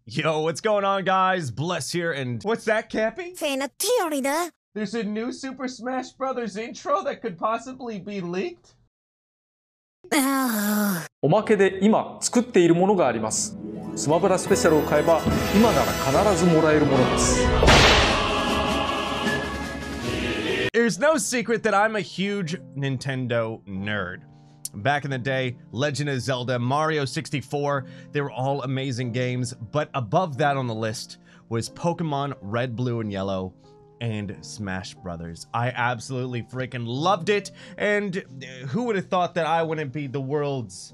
Yo, what's going on, guys? Bless here, and what's that, Cappy? There's a new Super Smash Bros. Intro that could possibly be leaked? おまけで今作っているものがあります。スマブラスペシャルを買えば今なら必ずもらえるものです。There's no secret that I'm a huge Nintendo nerd. Back in the day, Legend of Zelda, Mario 64, they were all amazing games, but above that on the list was Pokemon Red, Blue, and Yellow and Smash Brothers. I absolutely freaking loved it, and who would have thought that I wouldn't be the world's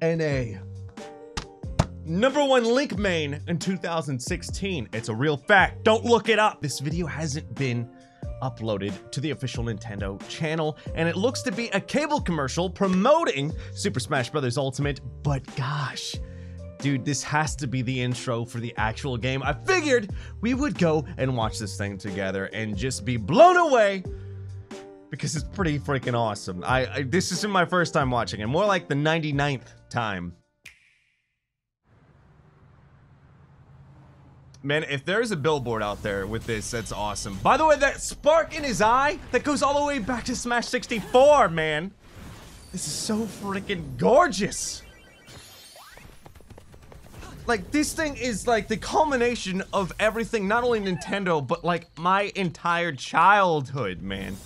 NA #1 Link main in 2016? It's a real fact. Don't look it up. This video hasn't been uploaded to the official Nintendo channel, and it looks to be a cable commercial promoting Super Smash Bros. Ultimate, but gosh, dude, this has to be the intro for the actual game. I figured we would go and watch this thing together and just be blown away because it's pretty freaking awesome. This isn't my first time watching it, more like the 99th time. Man, if there's a billboard out there with this, that's awesome. By the way, that spark in his eye, that goes all the way back to Smash 64, man. This is so freaking gorgeous. Like, this thing is like the culmination of everything, not only Nintendo, but like my entire childhood, man.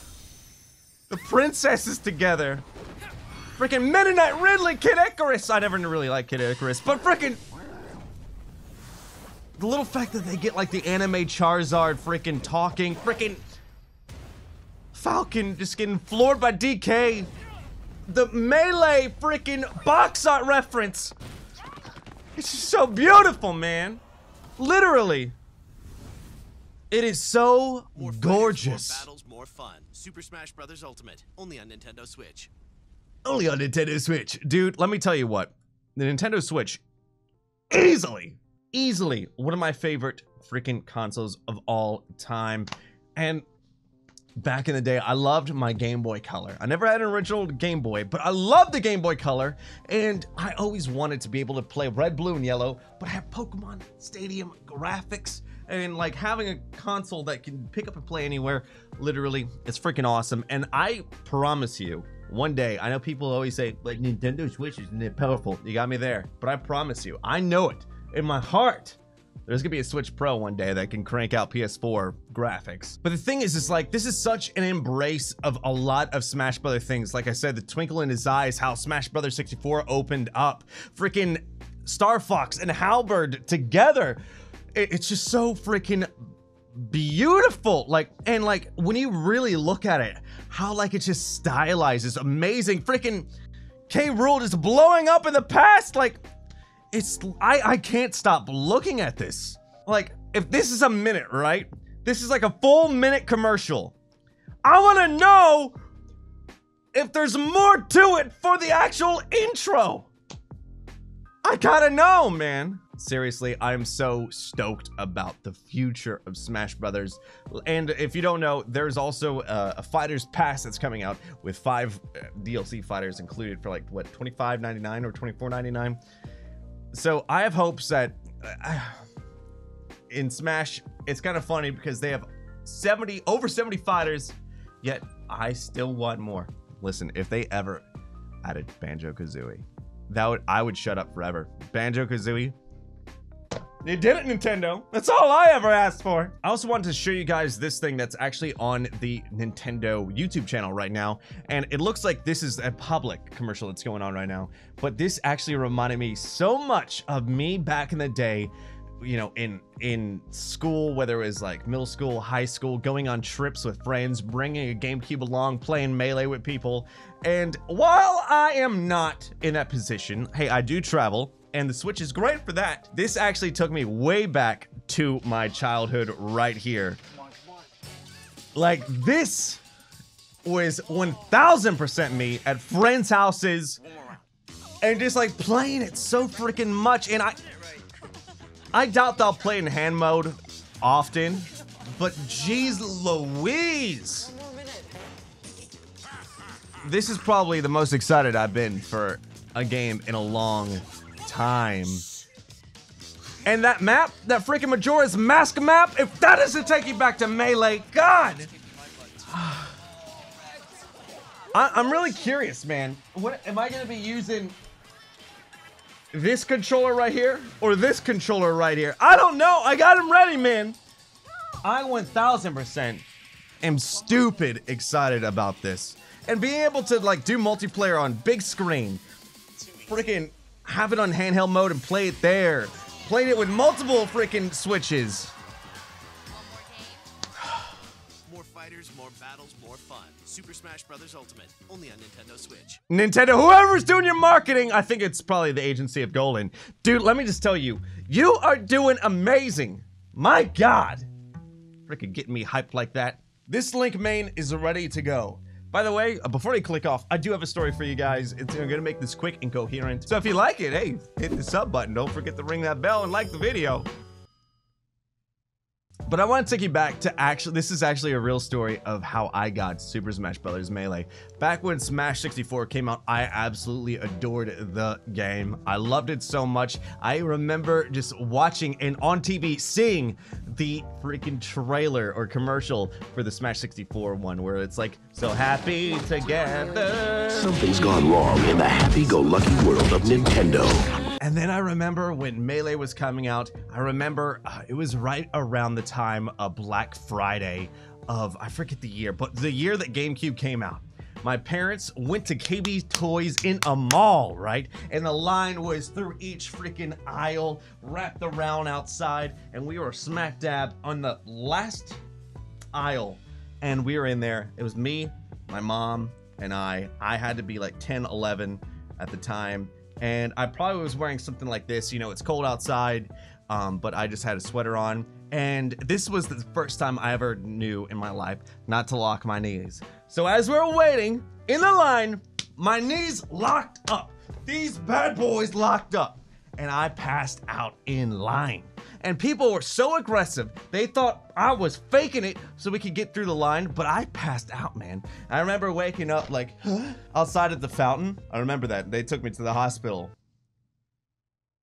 The princesses together. Freaking Meta Knight Ridley, Kid Icarus. I never really liked Kid Icarus, but freaking the little fact that they get like the anime Charizard freaking talking, freaking Falcon just getting floored by DK. The Melee freaking box art reference. It's just so beautiful, man. Literally. It is so gorgeous. More battles, more fun. Super Smash Bros. Ultimate, only on Nintendo Switch. Only on Nintendo Switch. Dude, let me tell you what. The Nintendo Switch, easily one of my favorite freaking consoles of all time. And back in the day, I loved my Game Boy Color. I never had an original Game Boy, but I loved the Game Boy Color, and I always wanted to be able to play Red, Blue, and Yellow, but have Pokemon Stadium graphics, and like having a console that can pick up and play anywhere. Literally, it's freaking awesome. And I promise you, one day, I know people always say, like, Nintendo Switch isn't that powerful. You got me there. But I promise you, I know it. In my heart, there's gonna be a Switch Pro one day that can crank out PS4 graphics. But the thing is like, this is such an embrace of a lot of Smash Brothers things. Like I said, the twinkle in his eyes, how Smash Brothers 64 opened up. Freaking Star Fox and Halberd together. It's just so freaking beautiful. Like, and like, when you really look at it, how like it just stylized is amazing. Freaking K. Rool is blowing up in the past, like, I can't stop looking at this. Like, if this is a minute, right? This is like a full minute commercial. I want to know if there's more to it for the actual intro. I gotta know, man. Seriously, I'm so stoked about the future of Smash Brothers. And if you don't know, there's also a Fighters Pass that's coming out with 5 DLC fighters included for like, what, $25.99 or $24.99? So I have hopes that in Smash, it's kind of funny because they have over 70 fighters, yet I still want more. Listen, if they ever added Banjo-Kazooie, I would shut up forever. Banjo-Kazooie, you did it, Nintendo. That's all I ever asked for. I also wanted to show you guys this thing that's actually on the Nintendo YouTube channel right now. And it looks like this is a public commercial that's going on right now. But this actually reminded me so much of me back in the day, you know, in school, whether it was like middle school, high school, going on trips with friends, bringing a GameCube along, playing Melee with people. And while I am not in that position, hey, I do travel. And the Switch is great for that. This actually took me way back to my childhood right here. Like, this was 1000% me at friends' houses and just like playing it so freaking much. And I doubt they'll play in hand mode often, but geez Louise. This is probably the most excited I've been for a game in a long time. And that map, that freaking Majora's Mask map, if that doesn't take you back to Melee, God! I'm really curious, man. What am I gonna be using? This controller right here or this controller right here? I don't know. I got him ready, man. I 1000% am stupid excited about this. And being able to like do multiplayer on big screen, freaking have it on handheld mode and play it there. Played it with multiple freaking switches. More fighters, more battles, more fun. Super Smash Bros. Ultimate, only on Nintendo Switch. Nintendo, whoever's doing your marketing, I think it's probably the agency of Golden. Dude, let me just tell you, you are doing amazing. My God. Freaking getting me hyped like that. This Link main is ready to go. By the way, before you click off, I do have a story for you guys. I'm gonna make this quick and coherent. So if you like it, hey, hit the sub button. Don't forget to ring that bell and like the video. But I want to take you back to this is actually a real story of how I got Super Smash Bros. Melee. Back when Smash 64 came out, I absolutely adored the game. I loved it so much. I remember just watching and on TV seeing the freaking trailer or commercial for the Smash 64 one where it's like, so happy together. Something's gone wrong in the happy-go-lucky world of Nintendo. And then I remember when Melee was coming out, I remember it was right around the time of Black Friday of, I forget the year, but the year that GameCube came out. My parents went to KB Toys in a mall, right? And the line was through each freaking aisle, wrapped around outside, and we were smack dab on the last aisle. And we were in there. It was me, my mom, and I. I had to be like 10, 11 at the time. And I probably was wearing something like this, you know, it's cold outside, but I just had a sweater on. And this was the first time I ever knew in my life not to lock my knees. So as we're waiting in the line, my knees locked up. These bad boys locked up. And I passed out in line. And people were so aggressive, they thought I was faking it so we could get through the line, but I passed out, man. I remember waking up like, outside of the fountain. I remember that. They took me to the hospital.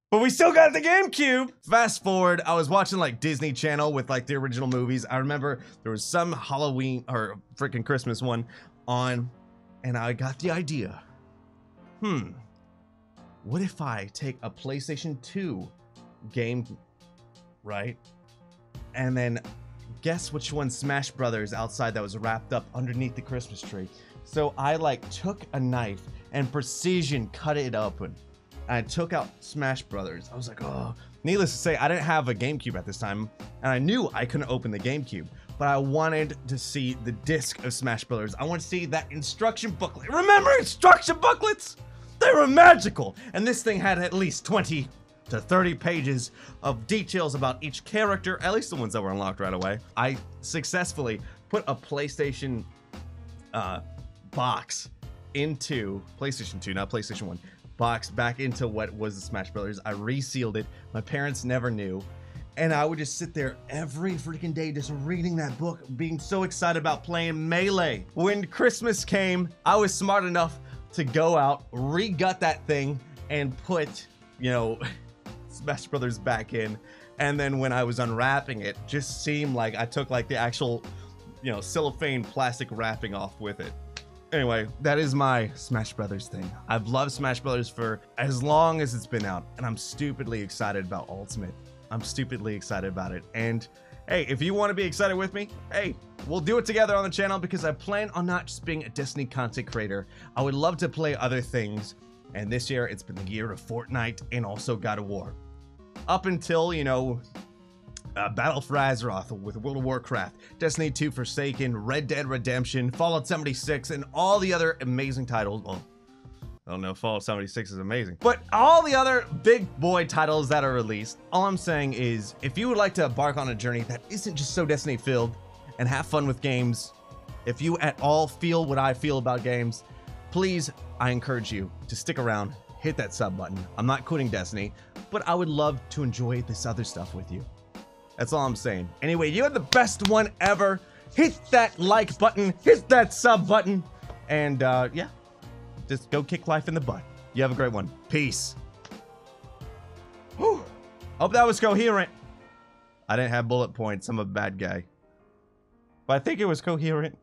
But we still got the GameCube! Fast forward, I was watching like Disney Channel with like the original movies. I remember there was some Halloween or freaking Christmas one on, and I got the idea. What if I take a PlayStation 2 game, right? And then guess which one Smash Brothers outside that was wrapped up underneath the Christmas tree. So I like took a knife and precision cut it open. I took out Smash Brothers. I was like, oh. Needless to say, I didn't have a GameCube at this time, and I knew I couldn't open the GameCube, but I wanted to see the disc of Smash Brothers. I want to see that instruction booklet. Remember instruction booklets? They were magical, and this thing had at least 20 to 30 pages of details about each character, at least the ones that were unlocked right away. I successfully put a PlayStation box into PlayStation 2, not PlayStation 1, box back into what was the Smash Brothers. I resealed it. My parents never knew. And I would just sit there every freaking day just reading that book, being so excited about playing Melee. When Christmas came, I was smart enough to go out, re-gut that thing, and put, you know, Smash Brothers back in. And then when I was unwrapping it, just seemed like I took like the actual, you know, cellophane plastic wrapping off with it. Anyway, that is my Smash Brothers thing. I've loved Smash Brothers for as long as it's been out, and I'm stupidly excited about Ultimate. I'm stupidly excited about it. And hey, if you want to be excited with me, hey, we'll do it together on the channel because I plan on not just being a Destiny content creator. I would love to play other things. And this year, it's been the year of Fortnite and also God of War. Up until, you know, Battle for Azeroth with World of Warcraft, Destiny 2 Forsaken, Red Dead Redemption, Fallout 76, and all the other amazing titles. Well, I don't know if Fallout 76 is amazing, but all the other big boy titles that are released. All I'm saying is, if you would like to embark on a journey that isn't just so Destiny filled and have fun with games, if you at all feel what I feel about games, please, I encourage you to stick around, hit that sub button. I'm not quitting Destiny, but I would love to enjoy this other stuff with you. That's all I'm saying. Anyway, you had the best one ever. Hit that like button, hit that sub button, and yeah, just go kick life in the butt. You have a great one. Peace. Whew. Hope that was coherent. I didn't have bullet points. I'm a bad guy. But I think it was coherent.